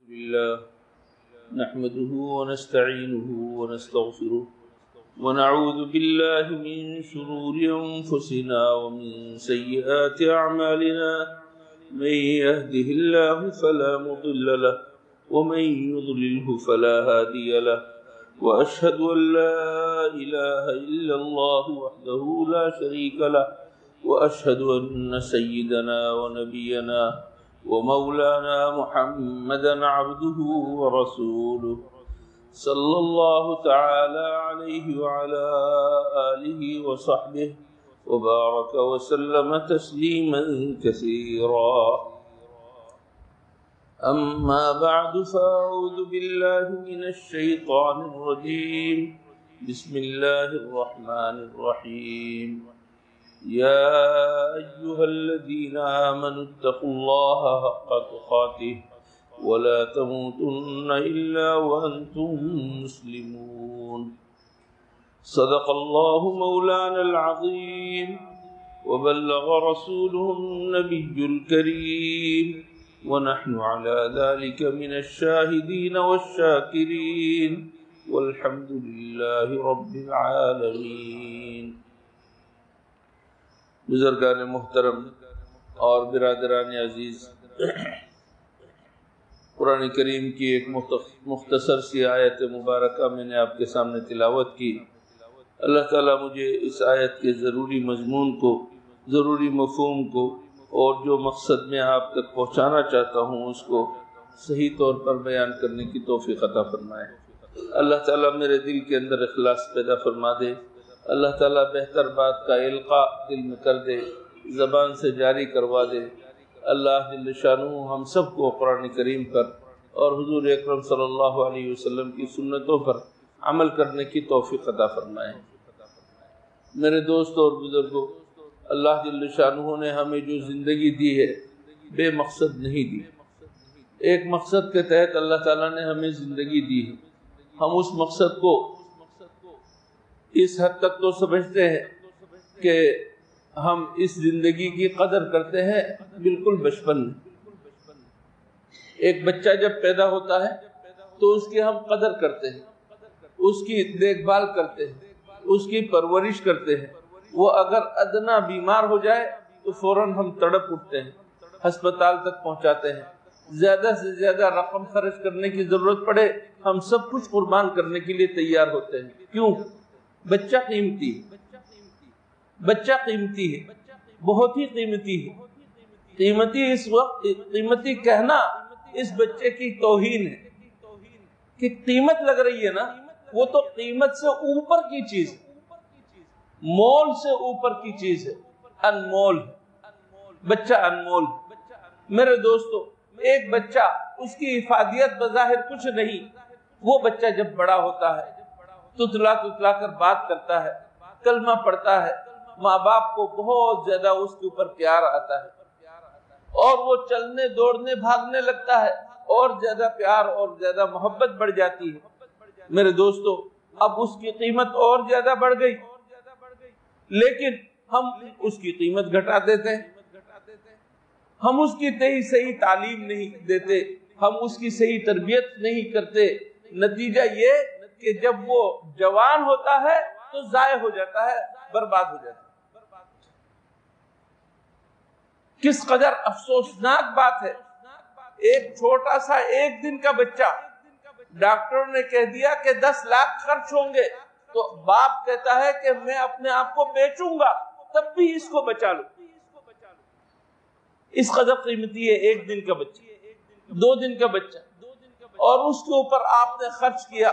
لله نحمده ونستعينه ونستغفره ونعوذ بالله من شرور أنفسنا ومن سيئات أعمالنا من يهده الله فلا مضل له ومن يضلله فلا هادي له وأشهد أن لا إله إلا الله وحده لا شريك له وأشهد أن سيدنا ونبينا ومولانا محمدا عبده ورسوله صلى الله تعالى عليه وعلى آله وصحبه وبارك وسلم تسليما كثيرا. أما بعد فأعوذ بالله من الشيطان الرجيم. بسم الله الرحمن الرحيم. يا أيها الذين آمنوا اتقوا الله حق تقاته ولا تموتن إلا وأنتم مسلمون. صدق الله مولانا العظيم وبلغ رسوله النبي الكريم ونحن على ذلك من الشاهدين والشاكرين والحمد لله رب العالمين. بزرگان محترم اور برادران عزیز، قرآن کریم کی ایک مختصر سی آیت مبارکہ میں نے آپ کے سامنے تلاوت کی. اللہ تعالیٰ مجھے اس آیت کے ضروری مضمون کو، ضروری مفہوم کو اور جو مقصد میں آپ تک پہنچانا چاہتا ہوں اس کو صحیح طور پر بیان کرنے کی توفیق عطا فرمائے. اللہ تعالیٰ میرے دل کے اندر اخلاص پیدا فرما دے. اللہ تعالیٰ بہتر بات کا القاء دل میں کر دے، زبان سے جاری کروا دے. اللہ جل شانہ ہم سب کو قرآن کریم پر اور حضور اکرم صلی اللہ علیہ وسلم کی سنتوں پر عمل کرنے کی توفیق عطا فرمائے. میرے دوست اور بزرگوں، اللہ جل شانہ نے ہمیں جو زندگی دی ہے بے مقصد نہیں دی. ایک مقصد کے تحت اللہ تعالیٰ نے ہمیں زندگی دی ہے. ہم اس مقصد کو اس حد تک تو سمجھتے ہیں کہ ہم اس زندگی کی قدر کرتے ہیں بالکل بچپن میں. ایک بچہ جب پیدا ہوتا ہے تو اس کی ہم قدر کرتے ہیں، اس کی دیکھ بھال کرتے ہیں، اس کی پرورش کرتے ہیں. وہ اگر ادنا بیمار ہو جائے تو فوراً ہم تڑپ اٹھتے ہیں، ہسپتال تک پہنچاتے ہیں. زیادہ سے زیادہ رقم خرچ کرنے کی ضرورت پڑے ہم سب کچھ قربان کرنے کے لیے تیار ہوتے ہیں. کیوں؟ بچہ قیمتی ہے. بچہ قیمتی ہے، بہت ہی قیمتی ہے. قیمتی اس وقت، قیمتی کہنا اس بچے کی توہین ہے کہ قیمت لگ رہی ہے نا، وہ تو قیمت سے اوپر کی چیز ہے، مول سے اوپر کی چیز ہے، انمول ہے. بچہ انمول ہے. میرے دوستو، ایک بچہ، اس کی افادیت بظاہر کچھ نہیں. وہ بچہ جب بڑا ہوتا ہے، تتلا تتلا کر بات کرتا ہے، کلمہ پڑھتا ہے، ماں باپ کو بہت زیادہ اس کے اوپر پیار آتا ہے اور وہ چلنے دوڑنے بھاگنے لگتا ہے اور زیادہ پیار اور زیادہ محبت بڑھ جاتی ہے. میرے دوستو، اب اس کی قیمت اور زیادہ بڑھ گئی، لیکن ہم اس کی قیمت گھٹا دیتے ہیں. ہم اس کی صحیح تعلیم نہیں دیتے، ہم اس کی صحیح تربیت نہیں کرتے. نتیجہ یہ کہ جب وہ جوان ہوتا ہے تو ضائع ہو جاتا ہے، برباد ہو جاتا ہے. کس قدر افسوسناک بات ہے. ایک چھوٹا سا ایک دن کا بچہ، ڈاکٹر نے کہہ دیا کہ 10 لاکھ خرچ ہوں گے، تو باپ کہتا ہے کہ میں اپنے آپ کو بیچوں گا تب بھی اس کو بچا لوں. اس قدر قیمتی ہے ایک دن کا بچہ، 2 دن کا بچہ، اور اس کے اوپر آپ نے خرچ کیا.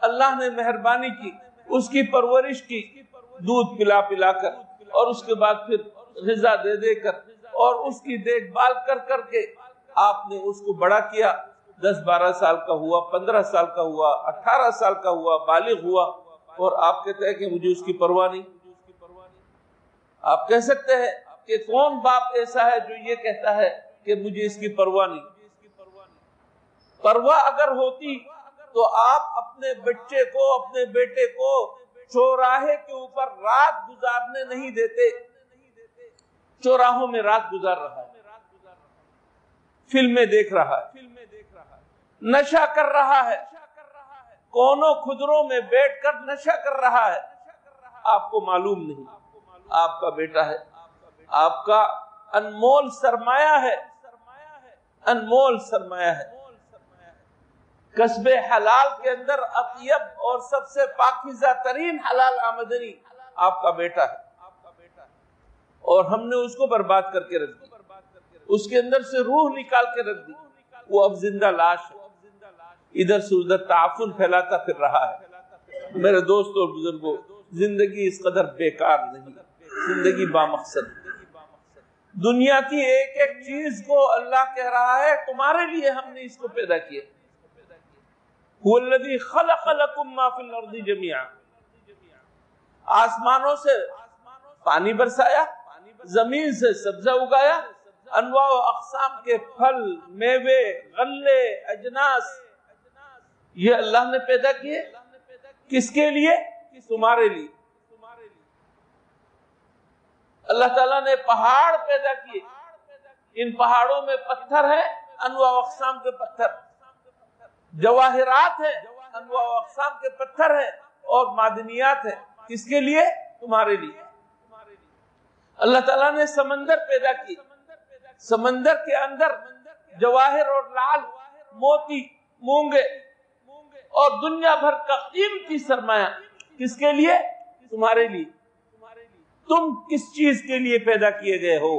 اللہ نے مہربانی کی، اس کی پرورش کی، دودھ پلا پلا کر اور اس کے بعد پھر غذا دے دے کر اور اس کی دیکھ بھال کر کر کے آپ نے اس کو بڑا کیا. 10-12 سال کا ہوا، 15 سال کا ہوا، 18 سال کا ہوا، بالغ ہوا، اور آپ کہتے ہیں کہ مجھے اس کی پرواہ نہیں. آپ کہہ سکتے ہیں کہ کون باپ ایسا ہے جو یہ کہتا ہے کہ مجھے اس کی پرواہ نہیں؟ پرواہ اگر ہوتی تو آپ اپنے بچے کو، اپنے بیٹے کو چوراہے کے اوپر رات گزارنے نہیں دیتے. چوراہوں میں رات گزار رہا ہے، فلمیں دیکھ رہا ہے، نشہ کر رہا ہے، کونوں خدروں میں بیٹھ کر نشہ کر رہا ہے، آپ کو معلوم نہیں آپ کا بیٹا ہے، آپ کا انمول سرمایہ ہے، انمول سرمایہ ہے۔ کسب حلال کے اندر اطیب اور سب سے پاکیزہ ترین حلال آمدنی آپ کا بیٹا ہے، اور ہم نے اس کو برباد کر کے رکھ دی، اس کے اندر سے روح نکال کے رکھ دی، وہ اب زندہ لاش ہے، ادھر سے ادھر تعفن پھیلاتا پھر رہا ہے۔ میرے دوستوں اور بزرگوں، زندگی اس قدر بیکار نہیں، زندگی بامقصد۔ دنیا کی ایک ایک چیز کو اللہ کہہ رہا ہے تمہارے لیے ہم نے اس کو پیدا کیا۔ هو الذی خلق لکم ما فی الارض جميعا، آسمانوں سے پانی برسایا، زمین سے سبزہ اگایا، انواع و اقسام کے پھل، میوے، غلے، اجناس، یہ اللہ نے پیدا کیے۔ کس کے لیے؟ تمہارے لیے۔ اللہ تعالیٰ نے پہاڑ پیدا کیے، ان پہاڑوں میں پتھر ہیں، انواع و اقسام کے پتھر، جواہرات ہیں، انواع و اقسام کے پتھر ہیں اور معدنیات ہیں۔ کس کے لیے؟ تمہارے لیے۔ اللہ تعالیٰ نے سمندر پیدا کی، سمندر کے اندر جواہر اور لعل، موتی، مونگے اور دنیا بھر کا قیمتی سرمایہ، کس کے لیے؟ تمہارے لیے۔ تم کس چیز کے لیے پیدا کیے گئے ہو؟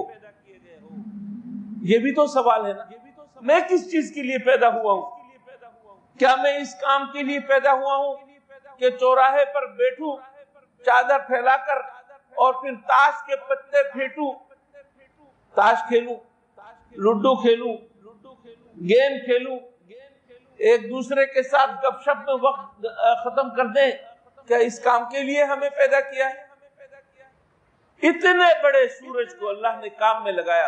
یہ بھی تو سوال ہے نا، میں کس چیز کے لیے پیدا ہوا ہوں؟ کیا میں اس کام کے لیے پیدا ہوا ہوں کہ چوراہے پر بیٹھوں، چادر پھیلا کر اور پھر تاش کے پتے پھینٹوں، تاش کھیلوں، لوڈو کھیلوں، گیم کھیلوں، ایک دوسرے کے ساتھ گپ شپ میں وقت ختم کر دیں؟ کیا اس کام کے لیے ہمیں پیدا کیا ہے؟ اتنے بڑے سورج کو اللہ نے کام میں لگایا،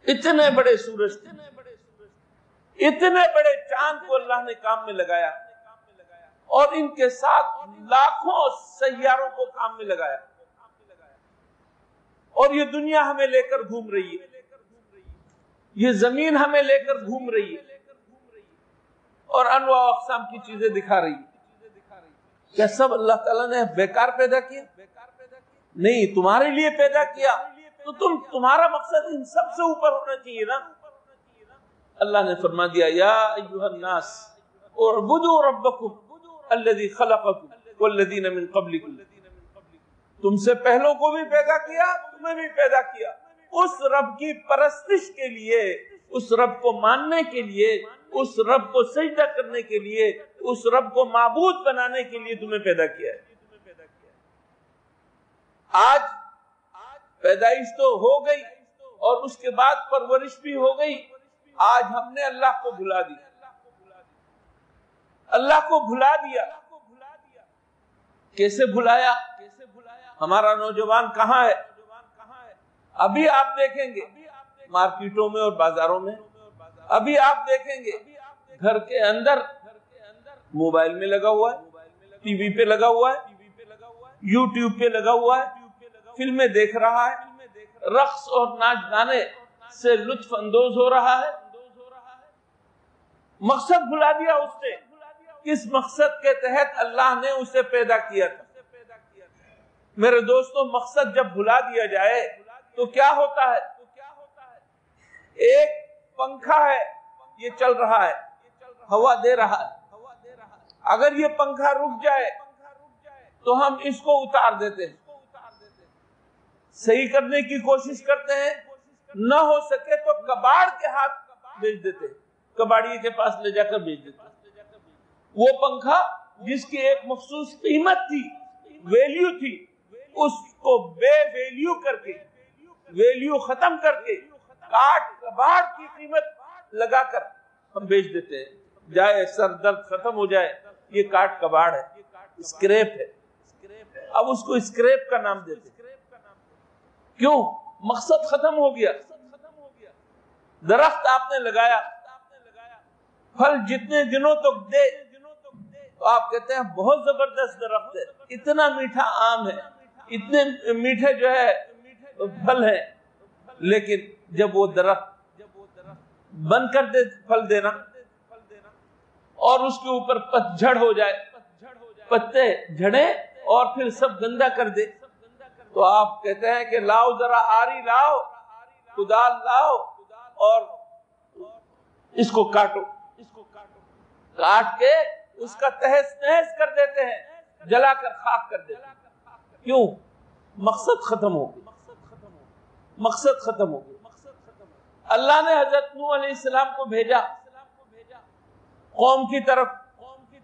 اتنے بڑے سورج، اتنے بڑے چاند کو اللہ نے کام میں لگایا، اور ان کے ساتھ لاکھوں سیاروں کو کام میں لگایا، اور یہ دنیا ہمیں لے کر گھوم رہی ہے، یہ زمین ہمیں لے کر گھوم رہی ہے اور انواع و اقسام کی چیزیں دکھا رہی ہے۔ کیا سب اللہ تعالیٰ نے بیکار پیدا کیا؟ نہیں، تمہارے لیے پیدا کیا، تو تمہارا مقصد ان سب سے اوپر ہونا چاہیے نا۔ اللہ نے فرما دیا یا ایھا الناس اعبدوا ربکم الذی خلقکم والذین من قبلکم، تم سے پہلوں کو بھی پیدا کیا، تمہیں بھی پیدا کیا، اس رب کی پرستش کے لیے، اس رب کو ماننے کے لیے، اس رب کو سجدہ کرنے کے لیے، اس رب کو معبود بنانے کے لیے تمہیں پیدا کیا ہے۔ آج پیدائش تو ہو گئی اور اس کے بعد پرورش بھی ہو گئی، آج ہم نے اللہ کو بھلا دیا، اللہ کو بھلا دیا۔ کیسے بھلایا؟ ہمارا نوجوان کہاں ہے؟ ابھی آپ دیکھیں گے مارکیٹوں میں اور بازاروں میں، ابھی آپ دیکھیں گے گھر کے اندر موبائل میں لگا ہوا ہے، ٹی وی پہ لگا ہوا ہے، یوٹیوب پہ لگا ہوا ہے، فلمیں دیکھ رہا ہے، رقص اور ناچ گانے سے لطف اندوز ہو رہا ہے۔ مقصد بھلا دیا اس نے۔ کس مقصد کے تحت اللہ نے اسے پیدا کیا تھا؟ میرے دوستوں، مقصد جب بھلا دیا جائے تو کیا ہوتا ہے؟ ایک پنکھا ہے، یہ چل رہا ہے، ہوا دے رہا ہے، اگر یہ پنکھا رک جائے تو ہم اس کو اتار دیتے ہیں، صحیح کرنے کی کوشش کرتے ہیں، نہ ہو سکے تو کباڑ کے ہاتھ بیچ دیتے، کباڑی کے پاس لے جا کر بیچ دیتے۔ وہ پنکھا جس کی ایک مخصوص قیمت تھی، ویلیو تھی، اس کو بے ویلیو کر کے، ویلیو ختم کر کے، کاٹ کباڑ کی قیمت لگا کر ہم بیچ دیتے ہیں۔ جائے سر درد ختم ہو جائے، یہ کاٹ کباڑ ہے، اسکریپ ہے، اب اس کو اسکریپ کا نام دیتے ہیں۔ کیوں؟ مقصد ختم ہو گیا۔ درخت آپ نے لگایا، پھل جتنے دنوں تک دے تو آپ کہتے ہیں بہت زبردست درخت ہے، اتنا میٹھا آم ہے، اتنے میٹھے جو ہے پھل ہیں، لیکن جب وہ درخت بند کر دے پھل دینا اور اس کے اوپر پتجھڑ ہو جائے، پتے جھڑے اور پھر سب گندا کر دے، تو آپ کہتے ہیں کہ لاؤ ذرا آری لاؤ، کدال لاؤ اور اس کو کاٹو، کاٹ کے اس کا تہس نہس کر دیتے ہیں، جلا کر خاک کر دیتے ہیں۔ کیوں؟ مقصد ختم ہو گیا، مقصد ختم ہو گیا۔ اللہ نے حضرت نوح علیہ السلام کو بھیجا قوم کی طرف،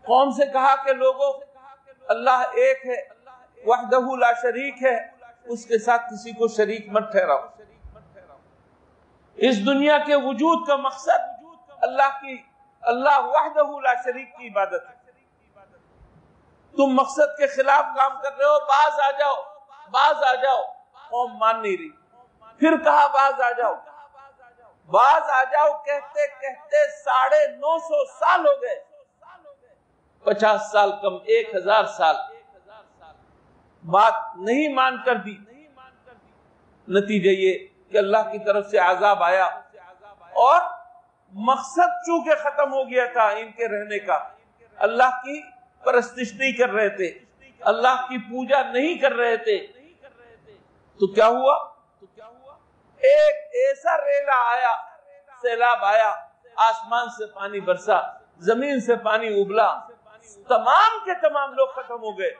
قوم سے کہا کہ لوگوں اللہ ایک ہے، وحدہ لا شریک ہے، اس کے ساتھ کسی کو شریک مت ٹھہراؤ۔ اس دنیا کے وجود کا مقصد اللہ وحدہ لا شریک کی عبادت ہے۔ تم مقصد کے خلاف کام کر رہے ہو، باز آ جاؤ، باز آ جاؤ۔ قوم مان نہیں رہی، پھر کہا باز آ جاؤ، باز آ جاؤ کہتے کہتے 950 سال ہو گئے، 50 سال کم 1000 سال، بات نہیں مان کر دی۔ نتیجہ یہ کہ اللہ کی طرف سے عذاب آیا، اور مقصد چونکہ ختم ہو گیا تھا ان کے رہنے کا، اللہ کی پرستش نہیں کر رہے تھے، اللہ کی پوجا نہیں کر رہے تھے، تو کیا ہوا؟ ایک ایسا ریلا آیا، سیلاب آیا، آسمان سے پانی برسا، زمین سے پانی ابلا، تمام کے تمام لوگ ختم ہو گئے،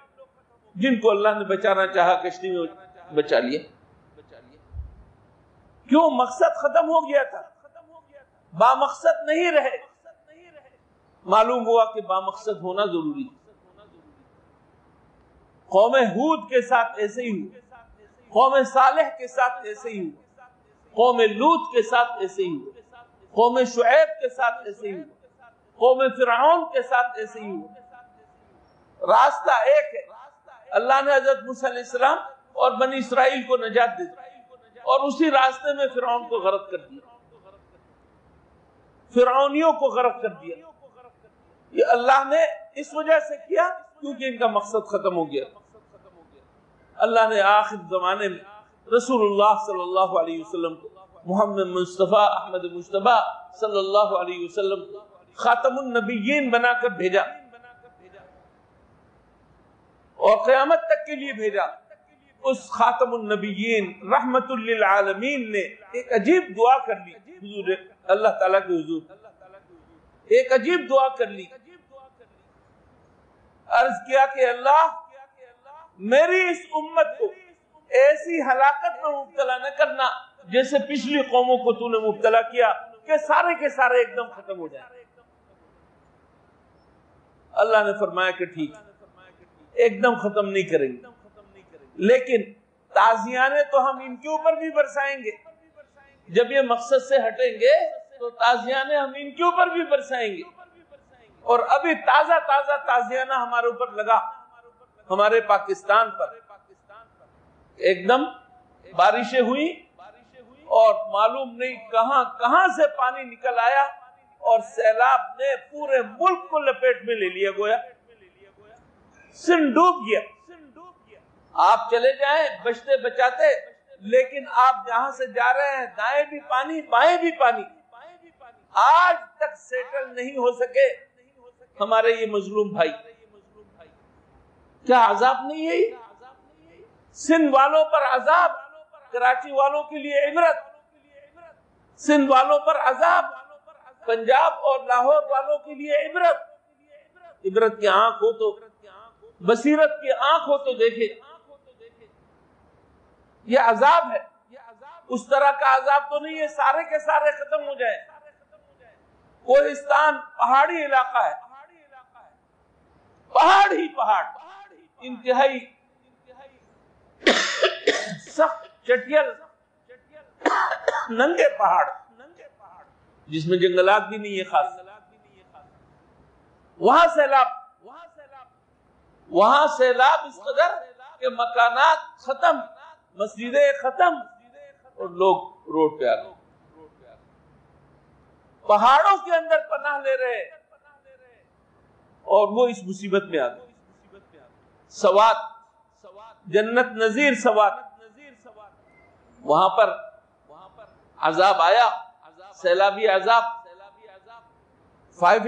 جن کو اللہ نے بچانا چاہا کشتی میں بچا لیا۔ کیوں؟ مقصد ختم ہو گیا تھا، با مقصد نہیں رہے۔ معلوم ہوا کہ با مقصد ہونا ضروری ہے۔ قوم ہود کے ساتھ ایسے ہی ہوا، قوم صالح کے ساتھ ایسے ہی ہوا، قوم لوط کے ساتھ ایسے ہی ہوا، قوم شعیب کے ساتھ ایسے ہی ہوا، قوم فرعون کے ساتھ ایسے ہی ہوا۔ راستہ ایک ہے، اللہ نے حضرت موسیٰ علیہ السلام اور بنی اسرائیل کو نجات دی، اور اسی راستے میں فرعون کو غرق کر دیا، فرعونیوں کو غرق کر دیا۔ یہ اللہ نے اس وجہ سے کیا کیونکہ ان کا مقصد ختم ہو گیا۔ اللہ نے آخر زمانے میں رسول اللہ صلی اللہ علیہ وسلم کو، محمد مصطفیٰ احمد مصطفیٰ صلی اللہ علیہ وسلم کو خاتم النبیین بنا کر بھیجا، اور قیامت تک کے لیے بھیجا۔ اس خاتم النبیین رحمت للعالمین نے ایک عجیب دعا کر لی حضور اللہ تعالیٰ کے حضور، ایک عجیب دعا کر لی، عرض کیا کہ اللہ میری اس امت کو ایسی ہلاکت میں مبتلا نہ کرنا جیسے پچھلی قوموں کو تو نے مبتلا کیا کہ سارے کے سارے ایک دم ختم ہو جائیں۔ اللہ نے فرمایا کہ ٹھیک، ایک دم ختم نہیں کریں گے، لیکن تازیانے تو ہم ان کے اوپر بھی برسائیں گے۔ جب یہ مقصد سے ہٹیں گے تو تازیانے ہم ان کے اوپر بھی برسائیں گے، اور ابھی تازہ تازہ تازیانہ ہمارے اوپر لگا، ہمارے پاکستان پر ایک دم بارشیں ہوئی، اور معلوم نہیں کہاں کہاں سے پانی نکل آیا، اور سیلاب نے پورے ملک کو لپیٹ میں لے لیا، گویا سن ڈوب گیا۔ آپ چلے جائیں بچتے بچاتے، لیکن آپ جہاں سے جا رہے ہیں دائیں بھی پانی بائیں بھی پانی، آج تک سیٹل نہیں ہو سکے ہمارے یہ مظلوم بھائی۔ کیا عذاب نہیں ہے؟ سندھ والوں پر عذاب، کراچی والوں کے لیے عبرت، سندھ والوں پر عذاب، پنجاب اور لاہور والوں کے لیے عبرت۔ عبرت کی آنکھ ہو تو، بصیرت کی آنکھ ہو تو دیکھے، یہ عذاب ہے۔ اس طرح کا عذاب تو نہیں ہے سارے کے سارے ختم ہو جائیں۔ کوہستان پہاڑی علاقہ ہے، پہاڑ ہی پہاڑ، انتہائی سخت چٹیل ننگے پہاڑ، جس میں جنگلات بھی نہیں ہے خاص، وہاں سیلاب اس قدر کہ مکانات ختم، مسجدیں ختم، اور لوگ روڈ پہ آ گئے، پہاڑوں کے اندر پناہ لے رہے، اور وہ اس مصیبت میں آ گئے۔ سوات، جنت نظیر سوات، وہاں پر عذاب آیا، سیلابی عذاب، 5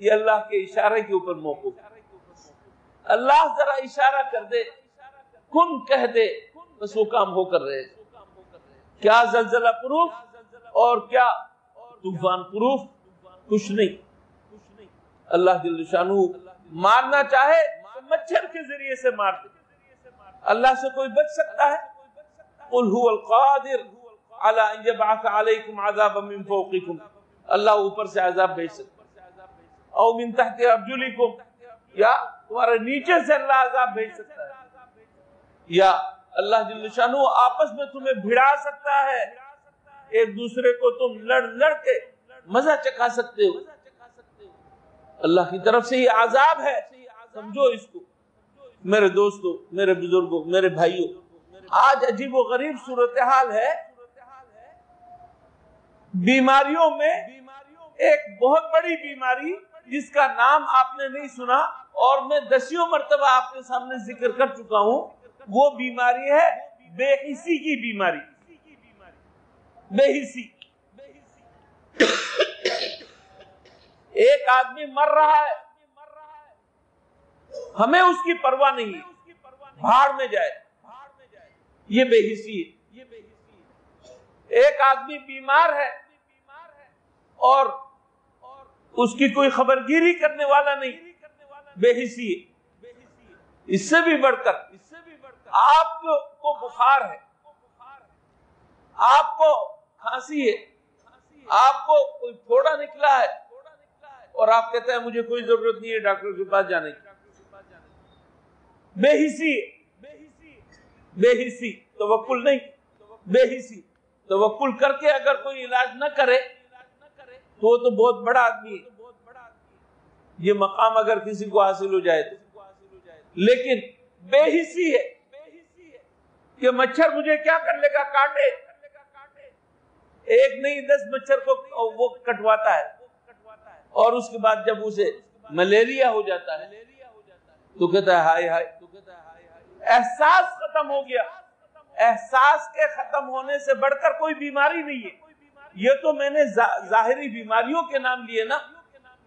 یہ اللہ کے اشارے کے اوپر موقوف ہے۔ اللہ ذرا اشارہ کر دے، کن کہہ دے، بس وہ کام ہو کر رہے۔ کیا زلزلہ پروف اور کیا طوفان پروف، کچھ نہیں۔ اللہ جل شانہ مارنا چاہے تو مچھر کے ذریعے سے مار دے۔ اللہ سے کوئی بچ سکتا ہے؟ قل هو القادر على ان يبعث عليكم عذابا من فوقكم، اللہ اوپر سے عذاب بھیج سکتا ہے، او من تحت ارجلكم، یا تمہارے نیچے سے اللہ عذاب بھیج سکتا ہے، یا اللہ جل شانہ آپس میں تمہیں بھڑا سکتا ہے، ایک دوسرے کو تم لڑ لڑ کے مزہ چکھا سکتے ہو۔ اللہ کی طرف سے یہ عذاب ہے، سمجھو اس کو۔ میرے دوستو، میرے بزرگوں، میرے بھائیوں، آج عجیب و غریب صورتحال ہے۔ بیماریوں میں ایک بہت بڑی بیماری جس کا نام آپ نے نہیں سنا اور میں دسیوں مرتبہ آپ کے سامنے ذکر کر چکا ہوں، وہ بیماری ہے بے حسی کی بیماری۔ بے حسی، ایک آدمی مر رہا ہے، ہمیں اس کی پرواہ نہیں ہے، بھاڑ میں جائے، یہ بے حسی ہے۔ ایک آدمی بیمار ہے اور اس کی کوئی خبرگیری کرنے والا نہیں، بے حسی ہے۔ اس سے بھی بڑھ کر آپ کو بخار ہے، آپ کو کھانسی ہے، آپ کو کوئی پھوڑا نکلا ہے اور آپ کہتے ہیں مجھے کوئی ضرورت نہیں ہے ڈاکٹر کے پاس جانے کی۔ بے حسی، بے حسی، توکل نہیں، بے حسی۔ توکل کر کے اگر کوئی علاج نہ کرے تو وہ تو بہت بڑا آدمی ہے، یہ مقام اگر کسی کو حاصل ہو جائے تو۔ لیکن بے حسی ہے کہ مچھر مجھے کیا کر لے گا، کاٹے، ایک نہیں 10 مچھر کو وہ کٹواتا ہے، اور اس کے بعد جب اسے ملیریا ہو جاتا ہے تو کہتا ہے ہائے ہائے، احساس ختم ہو گیا۔ احساس کے ختم ہونے سے بڑھ کر کوئی بیماری نہیں ہے۔ یہ تو میں نے ظاہری بیماریوں کے نام لیے نا،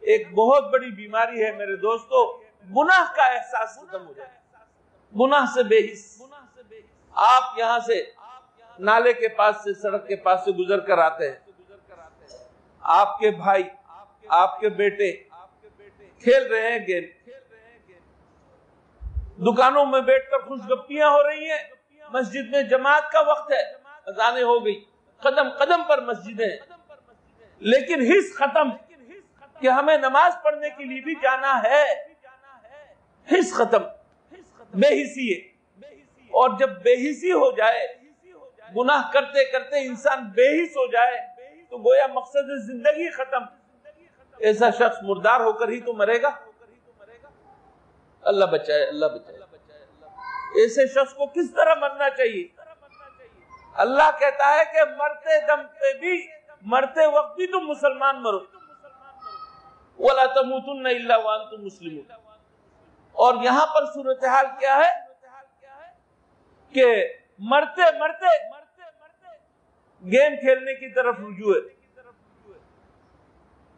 ایک بہت بڑی بیماری ہے میرے دوستو، گناہ کا احساس ختم ہو جائے، گناہ سے بے حس۔ آپ یہاں سے نالے کے پاس سے، سڑک کے پاس سے گزر کر آتے ہیں، آپ کے بھائی، آپ کے بیٹے کھیل رہے ہیں گیم، دکانوں میں بیٹھ کر خوش گپیاں ہو رہی ہیں، مسجد میں جماعت کا وقت ہے، اذانیں ہو گئی، قدم قدم پر مسجدیں ہیں، لیکن حس ختم کہ ہمیں نماز پڑھنے کے لیے بھی جانا ہے، حس ختم، بے حسی ہے۔ اور جب بے حسی ہو جائے، گناہ کرتے کرتے انسان بے حس ہو جائے تو گویا مقصد زندگی ختم۔ ایسا شخص مردار ہو کر ہی تو مرے گا۔ اللہ بچائے، اللہ بچائے۔ ایسے شخص کو کس طرح مرنا چاہیے؟ اللہ کہتا ہے کہ مرتے دم پہ بھی، مرتے وقت بھی تم مسلمان مرو، وَلَا تَمُوتُنَّ إِلَّا وَأَنْتُمْ مُسْلِمُونَ۔ اور یہاں پر صورتحال کیا ہے کہ مرتے مرتے گیم کھیلنے کی طرف رجوع ہے،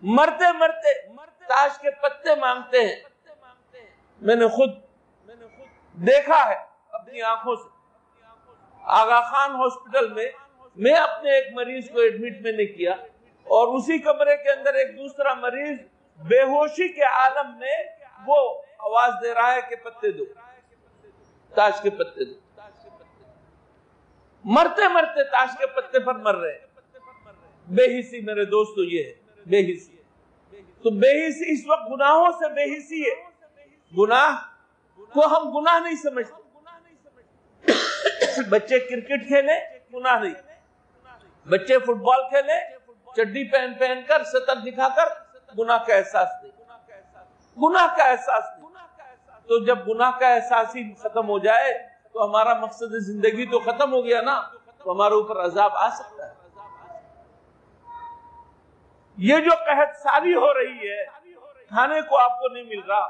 مرتے مرتے تاش کے پتے مانگتے ہیں۔ میں نے خود دیکھا ہے اپنی آنکھوں سے، آغا خان ہاسپٹل میں میں اپنے ایک مریض کو ایڈمٹ میں نے کیا، اور اسی کمرے کے اندر ایک دوسرا مریض بے ہوشی کے عالم میں وہ آواز دے رہا ہے کہ پتے دو، تاش کے پتے دو۔ مرتے مرتے تاش کے پتے پر مر رہے ہیں۔ بے حسی میرے دوستو یہ ہے، بے حسی۔ تو بے حسی اس وقت گناہوں سے بے حسی ہے۔ گناہ کو ہم گناہ نہیں سمجھتے۔ بچے کرکٹ کھیلے گناہ نہیں، بچے فٹ بال کھیلے چڈی پہن پہن کر، سطر دکھا کر، گناہ کا احساس نہیں، گناہ کا احساس نہیں۔ تو جب گناہ کا احساس ہی ختم ہو جائے تو ہمارا مقصد زندگی تو ختم ہو گیا نا، تو ہمارے اوپر عذاب آ سکتا ہے۔ یہ جو قحط سالی ہو رہی ہے، کھانے کو آپ کو نہیں مل رہا،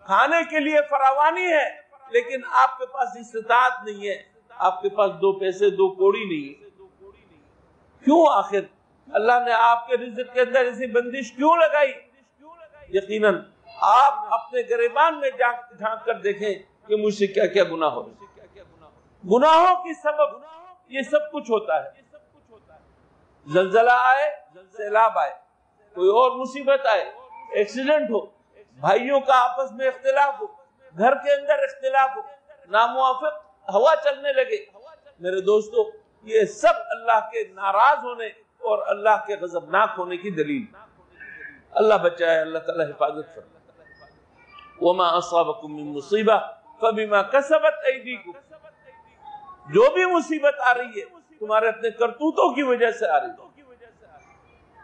کھانے کے لیے فراوانی ہے لیکن آپ کے پاس استطاعت نہیں ہے، آپ کے پاس 2 پیسے 2 کوڑی نہیں ہے۔ کیوں آخر اللہ نے آپ کے رزق کے اندر ایسی بندش کیوں لگائی؟ یقیناً آپ اپنے گریبان میں جھانک کر دیکھیں کہ مجھ سے کیا کیا گناہ ہو رہے ہیں۔ گناہوں کی سبب یہ سب کچھ ہوتا ہے۔ زلزلہ آئے، سیلاب آئے، کوئی اور مصیبت آئے، ایکسیڈنٹ ہو، بھائیوں کا آپس میں اختلاف ہو، گھر کے اندر اختلاف ہو، ناموافق ہوا چلنے لگے، میرے دوستو یہ سب اللہ کے ناراض ہونے اور اللہ کے غضبناک ہونے کی دلیل۔ اللہ بچائے، اللہ تعالی حفاظت فرمائے۔ وما اصابکم من مصیبہ فبما کسبت ایدیکم، جو بھی مصیبت آ رہی ہے تمہارے اپنے کرتوتوں کی وجہ سے آ رہی ہے،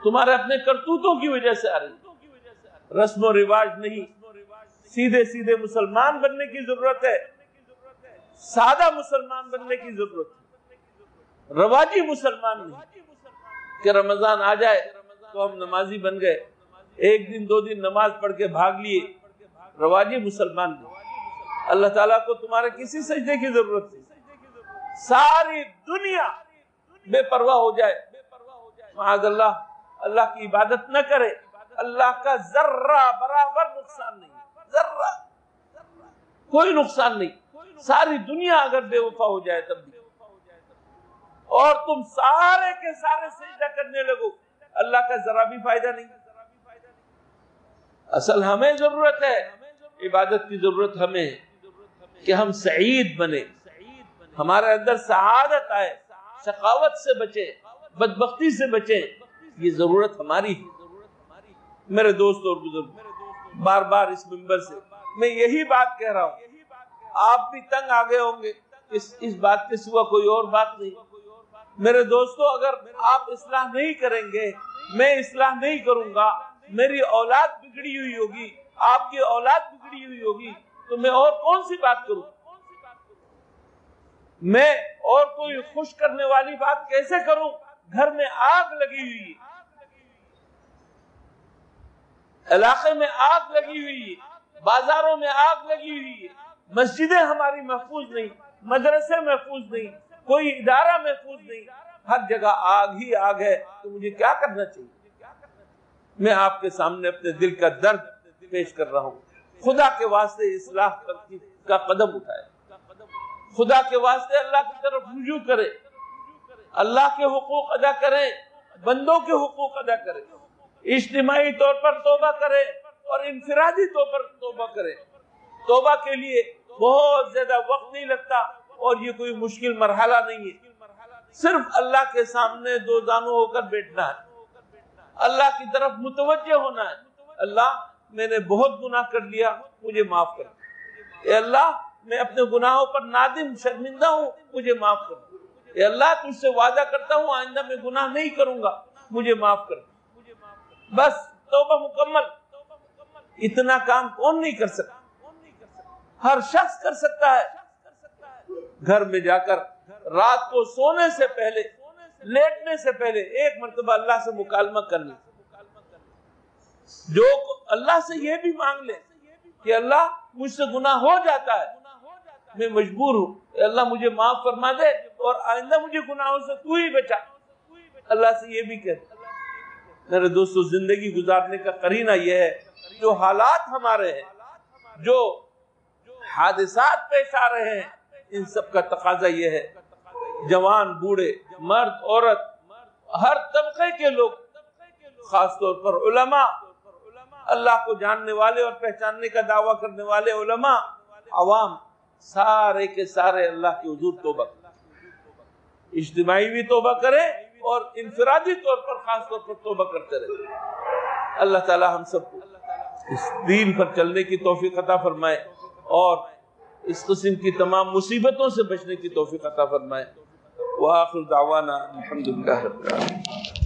تمہارے اپنے کرتوتوں کی وجہ سے آ رہی ہے۔ رسم و رواج نہیں، سیدھے سیدھے مسلمان بننے کی ضرورت ہے، سادہ مسلمان بننے کی ضرورت ہے، رواجی مسلمان نہیں کہ رمضان آ جائے تو ہم نمازی بن گئے، ایک دن دو دن نماز پڑھ کے بھاگ لیے، رواجی مسلمان نہیں۔ اللہ تعالیٰ کو تمہارے کسی سجدے کی ضرورت نہیں، ساری دنیا بے پرواہ ہو جائے، معاذ اللہ اللہ کی عبادت نہ کرے، اللہ کا ذرہ برابر نقصان نہیں، ذرہ کوئی نقصان نہیں، ساری دنیا اگر بے وفا ہو جائے تب بھی، اور تم سارے کے سارے سجدہ کرنے لگو، اللہ کا ذرا بھی فائدہ نہیں۔ اصل ہمیں ضرورت ہے، عبادت کی ضرورت ہمیں ہے کہ ہم سعید بنے، ہمارے اندر سعادت آئے، شقاوت سے بچے، بدبختی سے بچے، یہ ضرورت ہماری ہے۔ میرے دوست اور بزرگ، بار بار اس منبر سے میں یہی بات کہہ رہا ہوں، آپ بھی تنگ آ گئے ہوں گے، اس بات کے سوا کوئی اور بات نہیں۔ میرے دوستو، اگر آپ اصلاح نہیں کریں گے، میں اصلاح نہیں کروں گا، میری اولاد بگڑی ہوئی ہوگی، آپ کی اولاد بگڑی ہوئی ہوگی، تو میں اور کون سی بات کروں؟ میں اور کوئی خوش کرنے والی بات کیسے کروں؟ گھر میں آگ لگی ہوئی ہے، علاقے میں آگ لگی ہوئی ہے، بازاروں میں آگ لگی ہوئی ہے، مسجدیں ہماری محفوظ نہیں، مدرسے محفوظ نہیں، کوئی ادارہ محفوظ نہیں، ہر جگہ آگ ہی آگ ہے، تو مجھے کیا کرنا چاہیے؟ میں آپ کے سامنے اپنے دل کا درد پیش کر رہا ہوں، خدا کے واسطے اصلاح کا قدم اٹھائے، خدا کے واسطے اللہ کی طرف رجوع کرے، اللہ کے حقوق ادا کریں، بندوں کے حقوق ادا کریں، اجتماعی طور پر توبہ کریں اور انفرادی طور پر توبہ کریں۔ توبہ کے لیے بہت زیادہ وقت نہیں لگتا اور یہ کوئی مشکل مرحلہ نہیں ہے، صرف اللہ کے سامنے دو زانو ہو کر بیٹھنا ہے، اللہ کی طرف متوجہ ہونا ہے، اللہ میں نے بہت گناہ کر لیا، مجھے معاف کر دے، اے اللہ میں اپنے گناہوں پر نادم شرمندہ ہوں، مجھے معاف کر دے، اے اللہ تجھ سے وعدہ کرتا ہوں آئندہ میں گناہ نہیں کروں گا، مجھے معاف کر دے۔ بس توبہ مکمل۔ اتنا کام کون نہیں کر سکتا؟ ہر شخص کر سکتا ہے۔ گھر میں جا کر رات کو سونے سے پہلے، لیٹنے سے پہلے ایک مرتبہ اللہ سے مکالمہ کر لیں، جو اللہ سے یہ بھی مانگ لے کہ اللہ مجھ سے گناہ ہو جاتا ہے، میں مجبور ہوں، اے اللہ مجھے معاف فرما دے اور آئندہ مجھے گناہوں سے تو ہی بچا، اللہ سے یہ بھی کہتے۔ میرے دوستو، زندگی گزارنے کا قرینہ یہ ہے، جو حالات ہمارے ہیں، جو حادثات پیش آ رہے ہیں، ان سب کا تقاضا یہ ہے، جوان بوڑھے مرد عورت ہر طبقے کے لوگ، خاص طور پر علماء، اللہ کو جاننے والے اور پہچاننے کا دعویٰ کرنے والے علماء، عوام، سارے کے سارے اللہ کے حضور توبہ کریں، اجتماعی بھی توبہ کریں اور انفرادی طور پر خاص طور پر توبہ کرتے رہیں۔ اللہ تعالی ہم سب کو اس دین پر چلنے کی توفیق عطا فرمائے اور اس قسم کی تمام مصیبتوں سے بچنے کی توفیق عطا فرمائے۔ وآخر دعوانا الحمدللہ رب العالمین۔